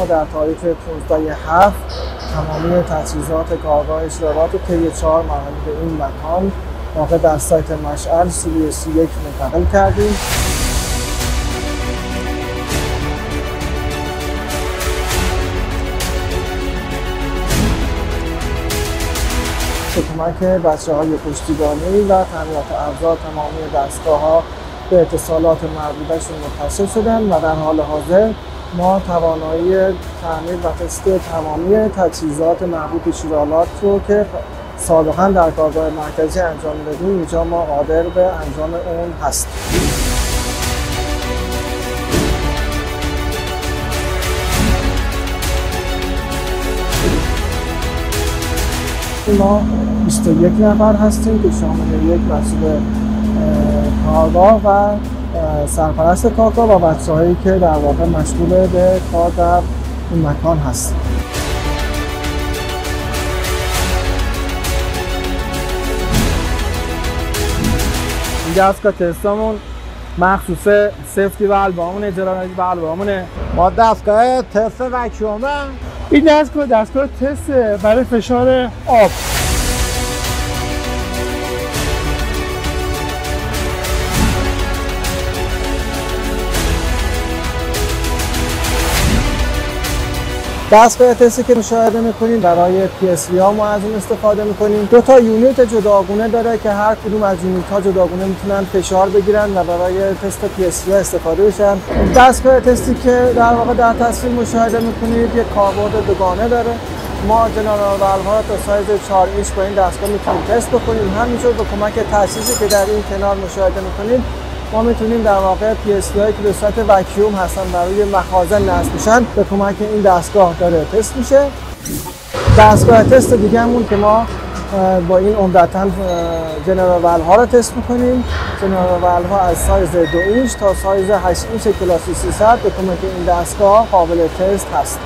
ما در تاریخ 15/7 تمامی تجهیزات کارگاه اشتراکات رو طی 4 مرحله به این مکان واقع در سایت مشعل CBS1 منتقل کردیم. به کمک بچه‌های پشتیبانی و تعمیرات ابزار تمامی دستگاه‌ها به اتصالات مربوطه‌شون متصل شدن و در حال حاضر ما توانایی تعمیر و تست تمامی تجهیزات مربوط به شیرآلات رو که سابقا در کارگاه مرکزی انجام دادیم اینجا ما قادر به انجام اون هستیم. ما 21 نفر هستیم که شامل یک مسئول کارگاه و سرپرست کارگاه و بچه‌هایی که در واقع مشغول به کار در این مکان هستیم. این دستگاه تستامون مخصوص سفتی والوامونه، اجرایی والوامونه. ما دستگاه تست وکیومه. این دستگاه تست برای فشار آب. دستگاه تستی که مشاهده می‌کنید برای PSV ها ما از اون استفاده می‌کنیم. 2 تا یونیت جداگونه داره که هر کدوم از یونیت ها جداگونه میتونن فشار بگیرن و برای تست PSV ها استفاده بشن. دستگاه تستی که در واقع در تصویر مشاهده می‌کنید یک کاربرد دوگانه داره. ما جنرال والوها تا سایز 4 اینچ با این دستگاه میتونیم تست بکنیم. همینطور به کمک تجهیزی که در این کنار مشاهده می‌کنید ما میتونیم در واقع PSV هایی که به صورت وکیوم هستن برای مخازن نصب میشن به کمک این دستگاه داره تست میشه. دستگاه تست دیگه همون که ما با این عمدتاً جنرال والوها رو تست میکنیم. جنرال والوها از سایز 2 اینچ تا سایز 8 اینچ کلاس 300 به کمک این دستگاه قابل تست هست.